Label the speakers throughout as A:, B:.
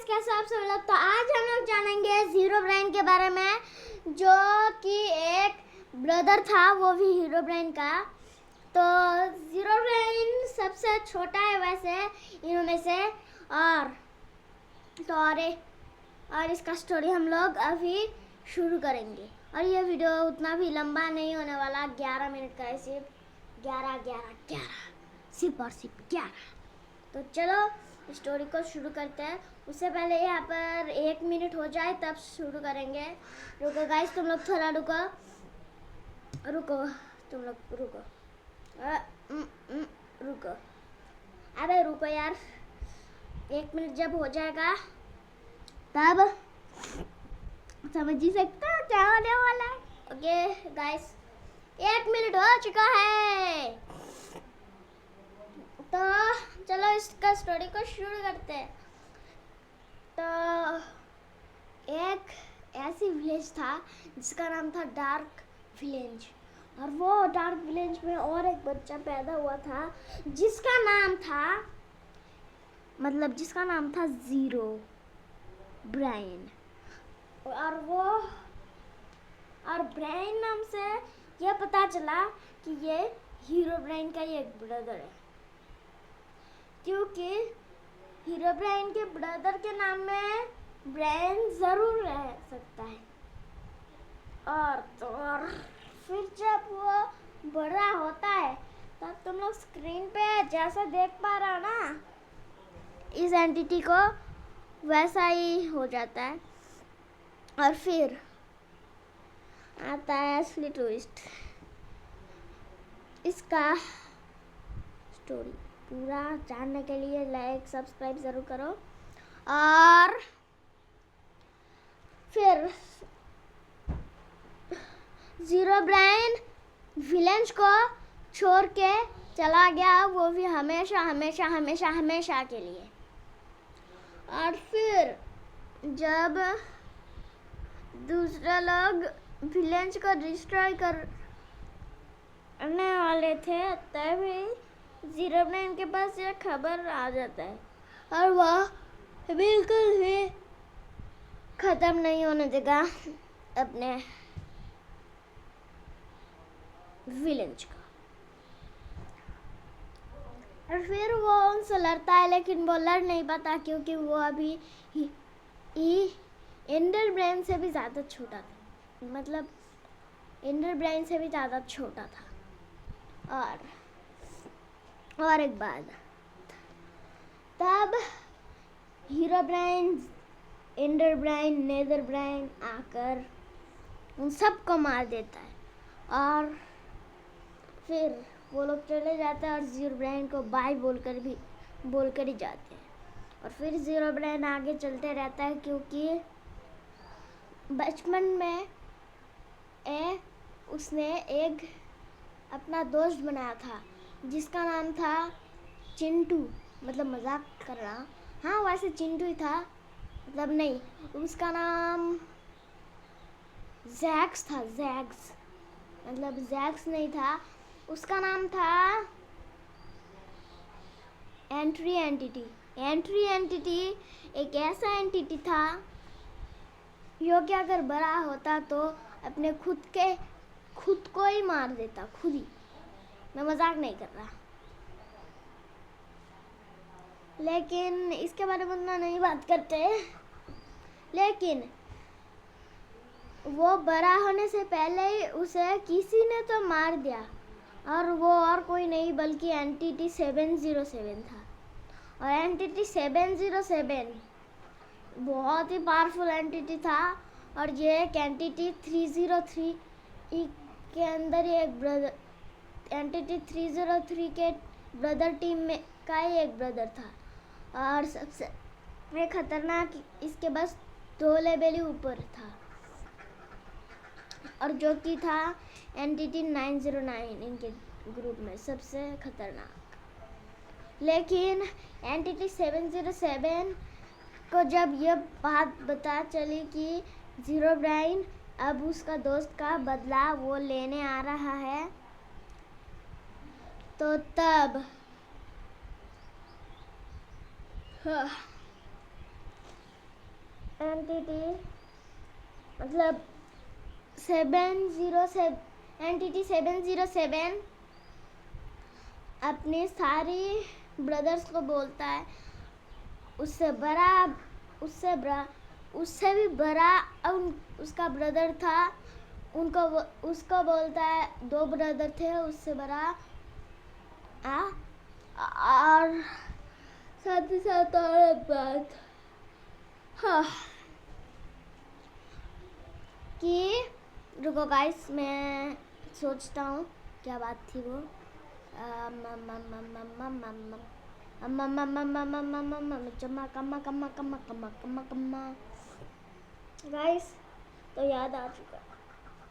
A: कैसे आप सब लोग। तो आज हम लोग जानेंगे हीरो ब्रेन के बारे में, जो कि एक ब्रदर था, वो भी हीरो ब्रेन का। तो हीरो ब्रेन सबसे छोटा है वैसे इनों में से। और इसका स्टोरी हम लोग अभी शुरू करेंगे। और ये वीडियो उतना भी लंबा नहीं होने वाला, 11 मिनट का है, सिर्फ 11 सिर्फ और सिर्फ 11। तो चलो स्टोरी को शुरू करते हैं। उससे पहले यहाँ पर 1 मिनट हो जाए तब शुरू करेंगे। रुको गाइस, तुम लोग थोड़ा रुको। तुम लोग रुको। रुको, अबे रुको यार। 1 मिनट जब हो जाएगा तब समझ ही सकते हो क्या होने वाला है। ओके गाइस, 1 मिनट हो चुका है। तो चलो इसका स्टोरी को शुरू करते हैं। तो एक ऐसी विलेज था जिसका नाम था डार्क विलेज। और वो डार्क विलेज में और एक बच्चा पैदा हुआ था जिसका नाम था ज़ीरो ब्रेन। और ब्रेन नाम से यह पता चला कि ये हीरो ब्रेन का ही एक ब्रदर है, क्योंकि हीरो ब्रेन के ब्रदर के नाम में ब्रेन जरूर रह सकता है। और फिर जब वो बड़ा होता है तब तुम लोग स्क्रीन पे जैसा देख पा रहे हो ना, इस एंटिटी को वैसा ही हो जाता है। और फिर आता है असली ट्विस्ट। इसका स्टोरी पूरा जानने के लिए लाइक सब्सक्राइब ज़रूर करो। और फिर ज़ीरो ब्रेन विलेज को छोड़ के चला गया, वो भी हमेशा के लिए। और फिर जब दूसरे लोग विलेज को डिस्ट्रॉय करने वाले थे तभी ज़ीरो ब्रेन के पास यह खबर आ जाता है, और वह बिल्कुल भी ख़त्म नहीं होने देगा अपने विलेज का। और फिर वो उनसे लड़ता है, लेकिन वो लड़ नहीं पाता क्योंकि वो अभी एंडर ब्रेन से भी ज़्यादा छोटा था। मतलब एंडर ब्रेन से भी ज़्यादा छोटा था। और एक बात, तब हीरो ब्रेन, एंडर ब्रेन, नेदर ब्रेन आकर उन सबको मार देता है। और फिर वो लोग चले जाते हैं और ज़ीरो ब्रेन को बाय बोलकर ही जाते हैं। और फिर ज़ीरो ब्रेन आगे चलते रहता है, क्योंकि बचपन में उसने एक अपना दोस्त बनाया था जिसका नाम था चिंटू। मतलब मजाक कर रहा, हाँ वैसे चिंटू ही था, मतलब नहीं, उसका नाम जैक्स था। मतलब जैक्स नहीं था, उसका नाम था एंट्री एंटिटी। एक ऐसा एंटिटी था जो कि अगर बड़ा होता तो अपने खुद को ही मार देता, खुद ही। मैं मजाक नहीं कर रहा, लेकिन इसके बारे में उतना नहीं बात करते। लेकिन वो बड़ा होने से पहले ही उसे किसी ने तो मार दिया, और वो और कोई नहीं बल्कि एंटिटी 707 था। और एंटिटी 707 बहुत ही पावरफुल एंटिटी था। और ये एक एंटिटी 303 के अंदर ही एक ब्रदर, एंटिटी 303 के ब्रदर टीम में का ही एक ब्रदर था। और सबसे खतरनाक, इसके बस 2 लेवल ही ऊपर था, और जो कि था एंटिटी 909 इनके ग्रुप में सबसे खतरनाक। लेकिन एंटिटी 707 को जब यह बात पता चली कि ज़ीरो ब्रेन अब उसका दोस्त का बदला वो लेने आ रहा है, तो तब एंटिटी मतलब 707 एंटिटी 707 अपने सारी ब्रदर्स को बोलता है, उससे भी बड़ा उसका ब्रदर था, उसको बोलता है, 2 ब्रदर थे उससे बड़ा। और साथ ही साथ और एक बात, हाँ, कि रुको गाइस, मैं सोचता हूँ क्या बात थी वो। गाइस तो याद आ चुका।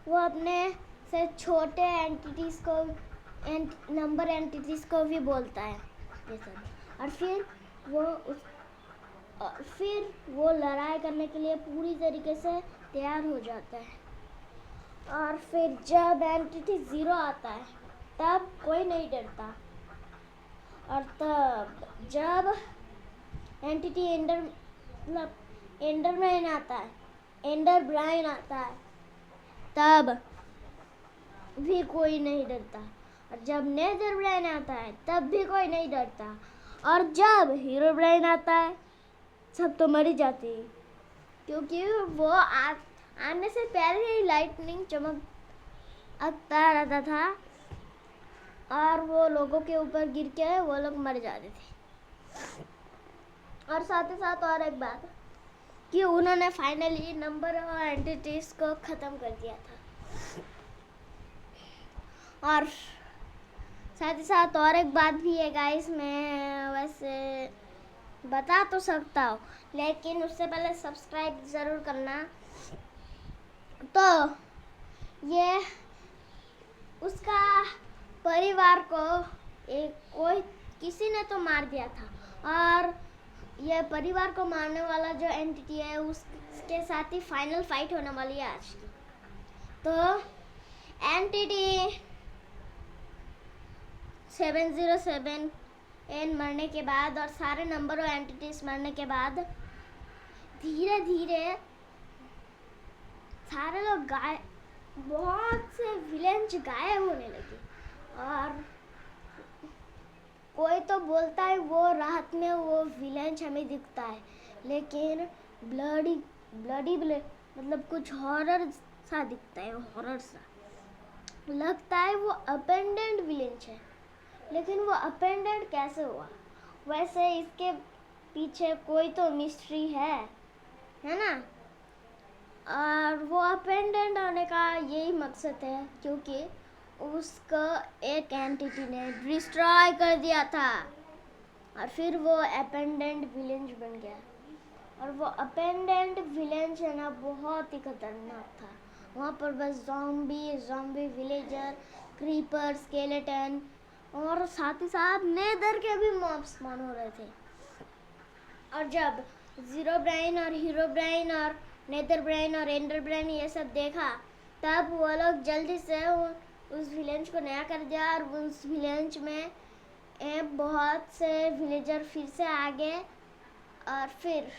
A: वो अपने से छोटे एंटिटीज को नंबर एंटिटीज को भी बोलता है ये सब। और फिर वो लड़ाई करने के लिए पूरी तरीके से तैयार हो जाता है। और फिर जब एंटिटी 0 आता है तब कोई नहीं डरता। और तब जब एंटिटी एंडरमैन आता है, एंडर ब्राइन आता है, तब भी कोई नहीं डरता। और जब नेदर ब्राइन आता है तब भी कोई नहीं डरता। और जब हीरो ब्राइन आता है सब तो मर ही जाते हैं, क्योंकि वो आने से पहले ही लाइटनिंग चमकता रहता था और वो लोगों के ऊपर गिर के वो लोग मर जाते थे। और साथ ही साथ और एक बात कि उन्होंने फाइनली नंबर और एंटिटीज को ख़त्म कर दिया था। और साथ ही साथ और एक बात भी है गाइस, मैं वैसे बता तो सकता हूँ, लेकिन उससे पहले सब्सक्राइब ज़रूर करना। तो ये उसका परिवार को किसी ने तो मार दिया था, और ये परिवार को मारने वाला जो एंटिटी है उसके साथ ही फाइनल फाइट होने वाली है आज की। तो एंटिटी 707 मरने के बाद और सारे नंबर और एंटिटीज मरने के बाद धीरे धीरे सारे लोग बहुत से विलेंस गायब होने लगे। और कोई तो बोलता है वो रात में वो विलेंस हमें दिखता है, लेकिन ब्लडी मतलब कुछ हॉरर सा दिखता है, हॉरर सा लगता है वो अपेंडेंट विलेंस है। लेकिन वो अपेंडेंट कैसे हुआ? वैसे इसके पीछे कोई तो मिस्ट्री है ना। और वो अपेंडेंट होने का यही मकसद है, क्योंकि उसका एक एंटिटी ने डिस्ट्रॉय कर दिया था और फिर वो अपेंडेंट विलेंस बन गया। और वो अपेंडेंट विलेंस है ना, बहुत ही खतरनाक था। वहाँ पर बस ज़ॉम्बी विलेजर, क्रीपर, स्केलेटन और साथ ही साथ नेदर के भी मॉब्स स्पॉन हो रहे थे। और जब ज़ीरो ब्रेन और हीरो ब्रेन और नेदर ब्रेन और एंडर ब्रेन ये सब देखा, तब वो लोग जल्दी से उस विलेज को नया कर दिया। और उस विलेज में बहुत से विलेजर फिर से आ गए और फिर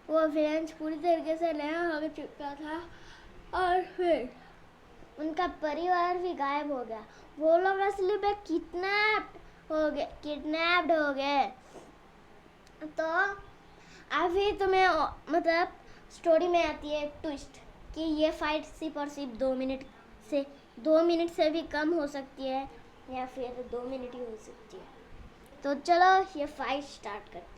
A: वो विलेज पूरी तरीके से नया हो चुका था। और फिर उनका परिवार भी गायब हो गया। वो लोग असली में किडनैप्ड हो गए। तो अभी तुम्हें मतलब स्टोरी में आती है एक ट्विस्ट कि ये फाइट सिर्फ और सिर्फ 2 मिनट से भी कम हो सकती है, या फिर 2 मिनट ही हो सकती है। तो चलो ये फाइट स्टार्ट करते हैं।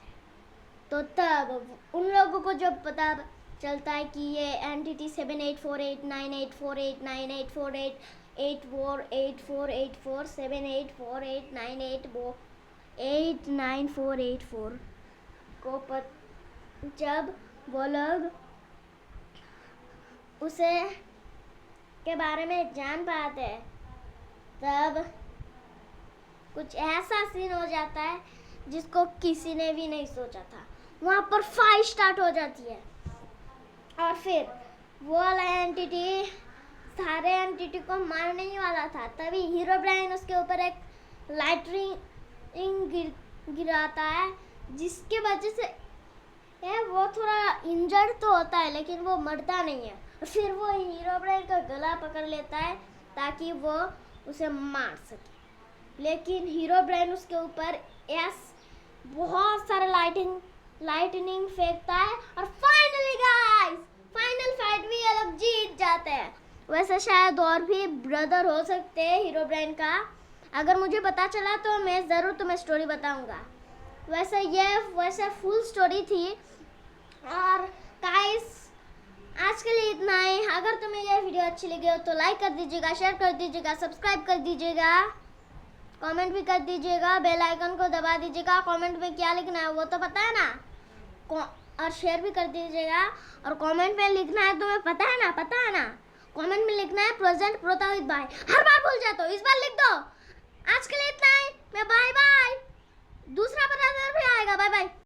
A: तो तब उन लोगों को जब पता चलता है कि ये एंटिटी 78489848948484784898489484 को जब वो लोग उसे के बारे में जान पाते हैं, तब कुछ ऐसा सीन हो जाता है जिसको किसी ने भी नहीं सोचा था। वहाँ पर फाइट स्टार्ट हो जाती है और फिर वो वाला एंटिटी सारे एंटिटी को मारने ही वाला था। तभी हीरो ब्रेन उसके ऊपर एक लाइटनिंग गिराता है, जिसके वजह से है वो थोड़ा इंजर्ड तो होता है लेकिन वो मरता नहीं है। फिर वो हीरोब्रेन का गला पकड़ लेता है ताकि वो उसे मार सके, लेकिन हीरोब्रेन उसके ऊपर बहुत सारे लाइटनिंग फेंकता है और फाइनली गाइस फाइनल फाइट में ये लोग जीत जाते हैं। वैसे शायद और भी ब्रदर हो सकते हैं हीरोब्रेन का, अगर मुझे पता चला तो मैं ज़रूर तुम्हें स्टोरी बताऊंगा। वैसे फुल स्टोरी थी। और गाइस आज के लिए इतना ही। अगर तुम्हें यह वीडियो अच्छी लगी हो तो लाइक कर दीजिएगा, शेयर कर दीजिएगा, सब्सक्राइब कर दीजिएगा, कमेंट भी कर दीजिएगा, बेल आइकन को दबा दीजिएगा। कमेंट में क्या लिखना है वो तो पता है ना, और शेयर भी कर दीजिएगा। और कमेंट में लिखना है तुम्हें पता है ना, कमेंट में लिखना है प्रेजेंट प्रोत्साहित भाई। हर बार भूल जाते हो, इस बार लिख दो।